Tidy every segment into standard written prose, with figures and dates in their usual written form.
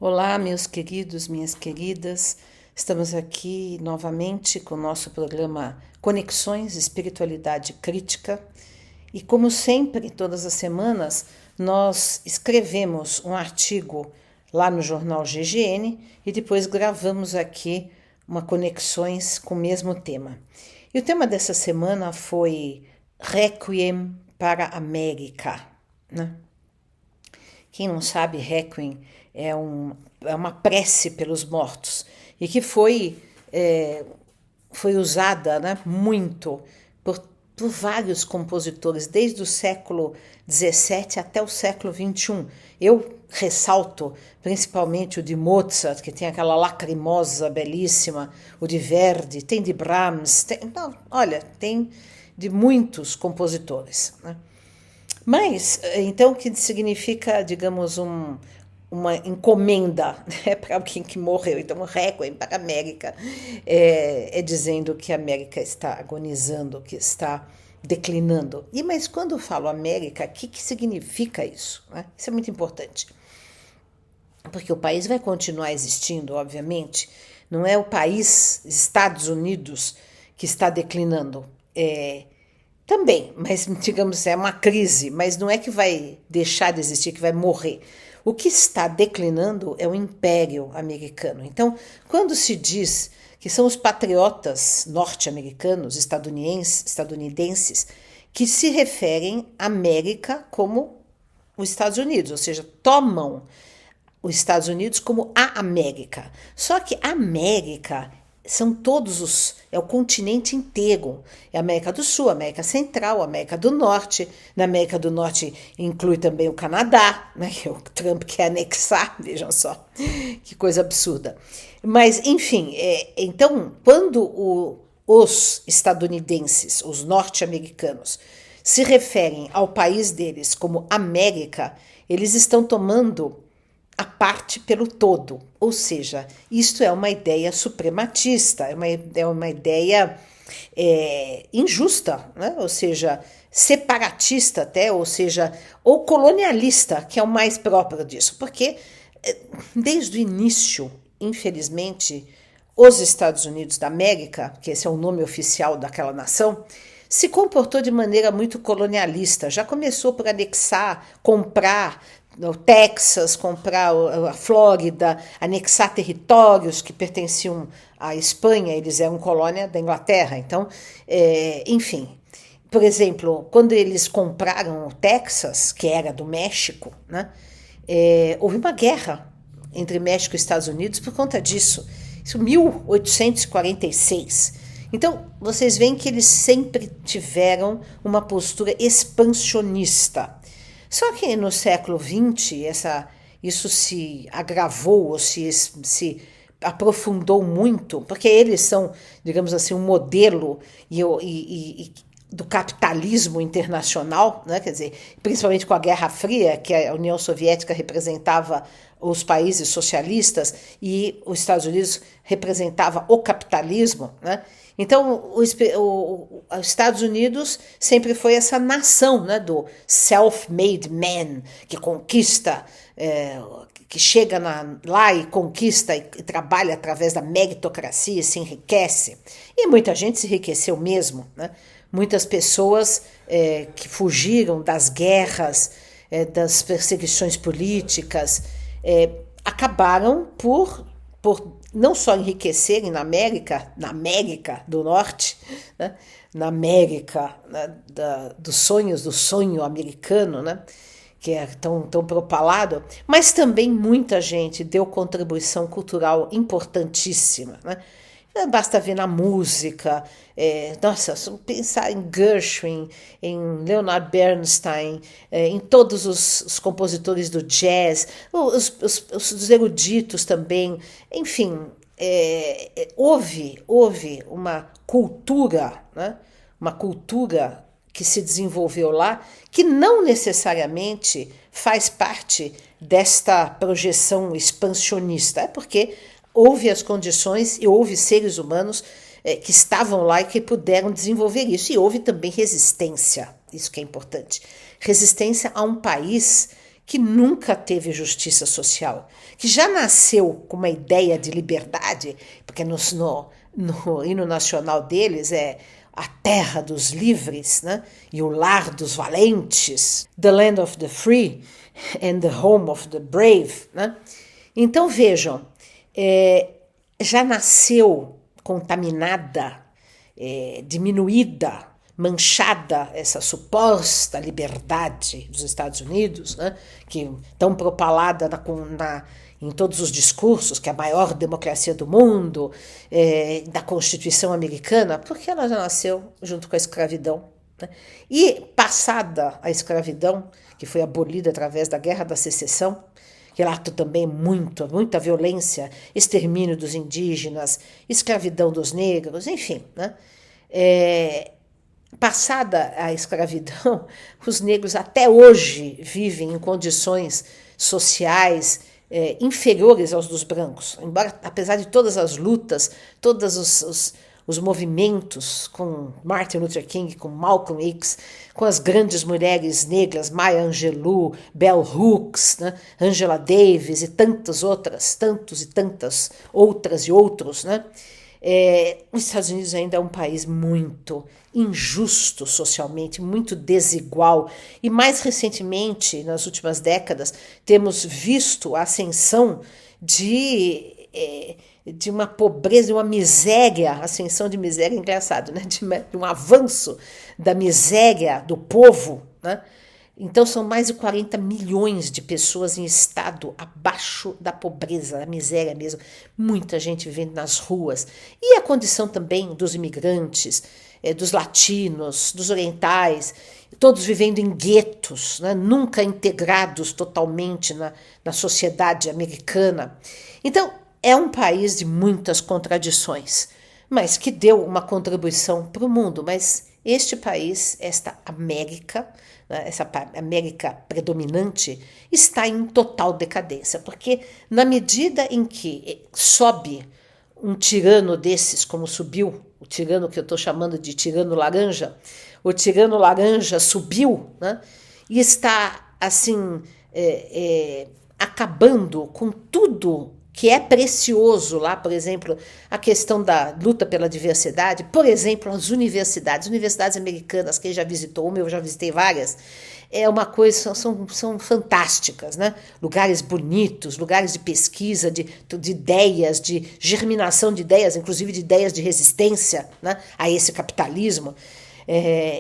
Olá, meus queridos, minhas queridas. Estamos aqui novamente com o nosso programa Conexões Espiritualidade Crítica. E como sempre, todas as semanas, nós escrevemos um artigo lá no jornal GGN e depois gravamos aqui uma Conexões com o mesmo tema. E o tema dessa semana foi Requiem para a América, né? Quem não sabe, Requiem é uma prece pelos mortos e que foi usada, né, muito por vários compositores, desde o século XVII até o século XXI. Eu ressalto principalmente o de Mozart, que tem aquela lacrimosa belíssima, o de Verdi, tem de Brahms, tem de muitos compositores, né? Mas, então, o que significa, digamos, uma encomenda, né, para alguém que morreu. Então, o Requiem para a América é dizendo que a América está agonizando, que está declinando. Mas quando eu falo América, o que significa isso, né? Isso é muito importante. Porque o país vai continuar existindo, obviamente. Não é o país Estados Unidos que está declinando. Também, mas digamos, é uma crise, mas não é que vai deixar de existir, que vai morrer. O que está declinando é o Império Americano. Então, quando se diz que são os patriotas norte-americanos, estadunidenses, que se referem à América como os Estados Unidos, ou seja, tomam os Estados Unidos como a América. Só que a América são é o continente inteiro. É a América do Sul, a América Central, a América do Norte. Na América do Norte inclui também o Canadá, né, que o Trump quer anexar, vejam só, que coisa absurda. Mas, enfim, então, quando os estadunidenses, os norte-americanos, se referem ao país deles como América, eles estão tomando a parte pelo todo, ou seja, isto é uma ideia suprematista, é uma ideia injusta, né? Ou seja, separatista até, ou colonialista, que é o mais próprio disso, porque desde o início, infelizmente, os Estados Unidos da América, que esse é o nome oficial daquela nação, se comportou de maneira muito colonialista, já começou por anexar, comprar o Texas, comprar a Flórida, anexar territórios que pertenciam à Espanha, eles eram colônia da Inglaterra. Então, enfim, por exemplo, quando eles compraram o Texas, que era do México, né, houve uma guerra entre México e Estados Unidos por conta disso. Isso em 1846. Então, vocês veem que eles sempre tiveram uma postura expansionista. Só que no século XX, isso se agravou, ou se aprofundou muito, porque eles são, digamos assim, um modelo do capitalismo internacional, né? Quer dizer, principalmente com a Guerra Fria, que a União Soviética representava os países socialistas e os Estados Unidos representava o capitalismo, né? Então, os Estados Unidos sempre foi essa nação, né, do self-made man, que conquista, que chega lá e conquista e trabalha através da meritocracia e se enriquece. E muita gente se enriqueceu mesmo, né? Muitas pessoas que fugiram das guerras, das perseguições políticas, acabaram por não só enriquecerem na América do Norte, né, na América, né, do sonho americano, né, que é tão propalado, mas também muita gente deu contribuição cultural importantíssima, né? Basta ver na música, nossa, pensar em Gershwin, em Leonard Bernstein, em todos os compositores do jazz, os eruditos também, enfim, houve uma cultura, né? Uma cultura que se desenvolveu lá, que não necessariamente faz parte desta projeção expansionista, é porque houve as condições e houve seres humanos que estavam lá e que puderam desenvolver isso. E houve também resistência, isso que é importante. Resistência a um país que nunca teve justiça social, que já nasceu com uma ideia de liberdade, porque no hino nacional deles é a terra dos livres, né? E o lar dos valentes, the land of the free and the home of the brave, né? Então vejam, já nasceu contaminada, diminuída, manchada essa suposta liberdade dos Estados Unidos, né, que tão propalada em todos os discursos, que é a maior democracia do mundo, da Constituição americana, porque ela já nasceu junto com a escravidão. Né? E passada a escravidão, que foi abolida através da Guerra da Secessão, relato também muita violência, extermínio dos indígenas, escravidão dos negros, enfim, né? Passada a escravidão, os negros até hoje vivem em condições sociais inferiores aos dos brancos. Embora, apesar de todas as lutas, todos os movimentos com Martin Luther King, com Malcolm X, com as grandes mulheres negras, Maya Angelou, Bell Hooks, né, Angela Davis e tantas outras outras e outros, né? Os Estados Unidos ainda é um país muito injusto socialmente, muito desigual. E mais recentemente, nas últimas décadas, temos visto a ascensão de uma pobreza, de uma miséria, ascensão de miséria, engraçado, né? De um avanço da miséria do povo, né? Então são mais de 40 milhões de pessoas em estado abaixo da pobreza, da miséria mesmo. Muita gente vivendo nas ruas. E a condição também dos imigrantes, dos latinos, dos orientais, todos vivendo em guetos, né? Nunca integrados totalmente na sociedade americana. Então, é um país de muitas contradições, mas que deu uma contribuição para o mundo. Mas este país, esta América, essa América predominante, está em total decadência, porque na medida em que sobe um tirano desses, como subiu o tirano que eu estou chamando de tirano laranja, o tirano laranja subiu, né, e está assim acabando com tudo que é precioso lá, por exemplo, a questão da luta pela diversidade, por exemplo, as universidades americanas, quem já visitou uma, eu já visitei várias, é uma coisa, são fantásticas, né? Lugares bonitos, lugares de pesquisa, de ideias, de germinação de ideias, inclusive de ideias de resistência, né, a esse capitalismo.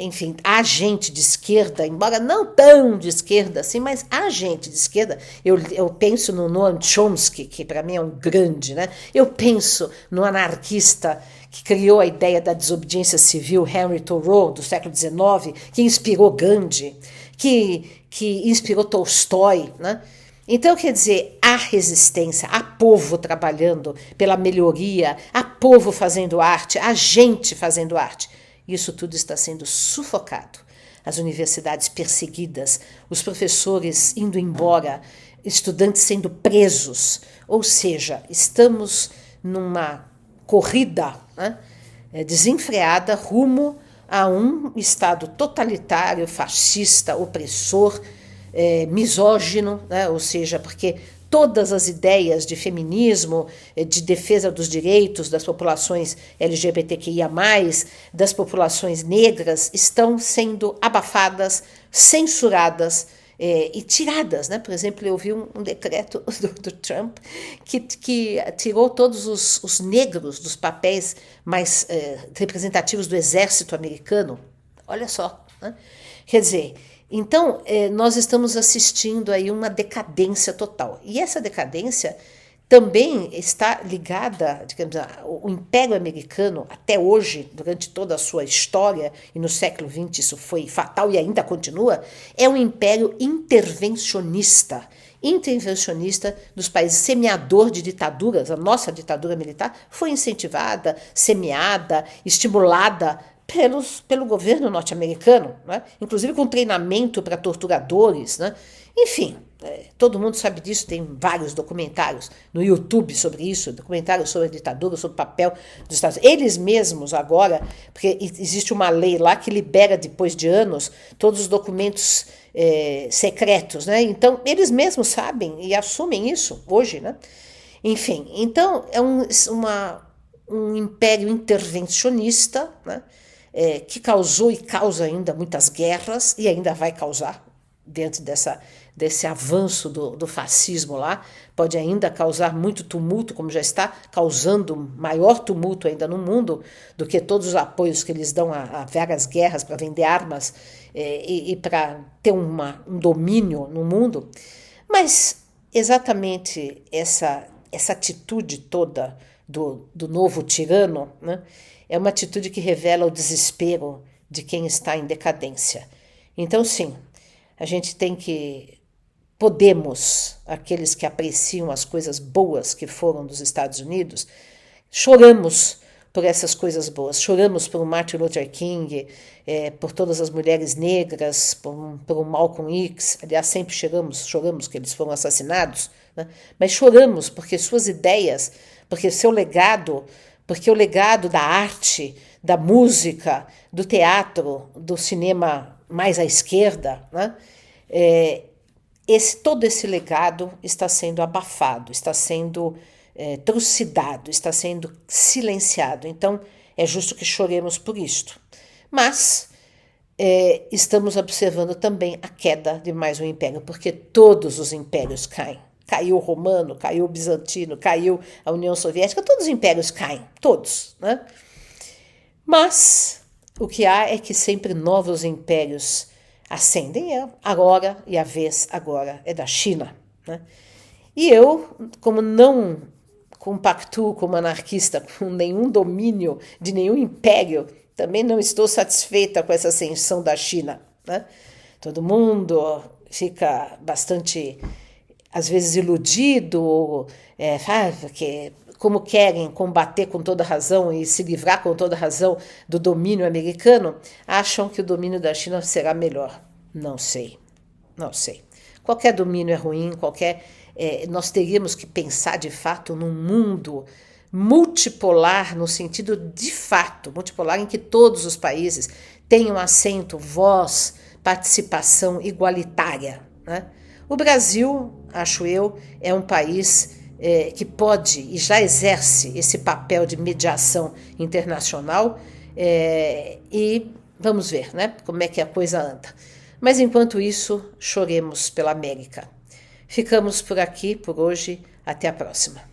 Enfim, há gente de esquerda, embora não tão de esquerda assim, mas há gente de esquerda. Eu penso no Noam Chomsky, que para mim é um grande, né? Eu penso no anarquista que criou a ideia da desobediência civil, Henry Thoreau, do século XIX, que inspirou Gandhi, que inspirou Tolstói, né? Então, quer dizer, há resistência, há povo trabalhando pela melhoria, há povo fazendo arte, há gente fazendo arte. Isso tudo está sendo sufocado. As universidades perseguidas, os professores indo embora, estudantes sendo presos. Ou seja, estamos numa corrida, né, desenfreada rumo a um Estado totalitário, fascista, opressor, misógino, né, ou seja, porque todas as ideias de feminismo, de defesa dos direitos das populações LGBTQIA+, das populações negras, estão sendo abafadas, censuradas e tiradas. Né? Por exemplo, eu vi um decreto do Trump que tirou todos os negros dos papéis mais representativos do exército americano. Olha só. Né? Quer dizer, então, nós estamos assistindo aí uma decadência total. E essa decadência também está ligada, digamos, o Império Americano, até hoje, durante toda a sua história, e no século XX isso foi fatal e ainda continua, é um império intervencionista dos países, semeador de ditaduras. A nossa ditadura militar foi incentivada, semeada, estimulada pelo governo norte-americano, né? Inclusive com treinamento para torturadores, né? Enfim, Todo mundo sabe disso, tem vários documentários no YouTube sobre isso, documentários sobre a ditadura, sobre o papel dos Estados Unidos. Eles mesmos agora, porque existe uma lei lá que libera, depois de anos, todos os documentos secretos, né? Então, eles mesmos sabem e assumem isso hoje, né? Enfim, então é um império intervencionista, né? Que causou e causa ainda muitas guerras e ainda vai causar dentro desse avanço do fascismo lá, pode ainda causar muito tumulto, como já está causando maior tumulto ainda no mundo do que todos os apoios que eles dão a várias guerras para vender armas e para ter um domínio no mundo. Mas exatamente essa atitude toda do novo tirano, né, é uma atitude que revela o desespero de quem está em decadência. Então, sim, a gente podemos, aqueles que apreciam as coisas boas que foram dos Estados Unidos, choramos por essas coisas boas, choramos por Martin Luther King, por todas as mulheres negras, por Malcolm X, aliás, sempre choramos que eles foram assassinados, né? Mas choramos porque suas ideias, porque seu legado, porque o legado da arte, da música, do teatro, do cinema mais à esquerda, né? Todo esse legado está sendo abafado, está sendo trucidado, está sendo silenciado. Então, é justo que choremos por isto. Mas estamos observando também a queda de mais um império, porque todos os impérios caem. Caiu o romano, caiu o bizantino, caiu a União Soviética, todos os impérios caem, todos, né? Mas o que há é que sempre novos impérios ascendem, agora, e a vez agora é da China, né? E eu, como não compactuo como anarquista com nenhum domínio de nenhum império, também não estou satisfeita com essa ascensão da China, né? Todo mundo fica bastante, às vezes, iludido, porque como querem combater com toda razão e se livrar com toda razão do domínio americano, acham que o domínio da China será melhor. Não sei. Qualquer domínio é ruim, nós teríamos que pensar de fato num mundo multipolar, no sentido de fato, multipolar em que todos os países tenham assento, voz, participação igualitária, né? O Brasil, acho eu, é um país que pode e já exerce esse papel de mediação internacional e vamos ver, né, como é que a coisa anda. Mas enquanto isso, choremos pela América. Ficamos por aqui por hoje. Até a próxima.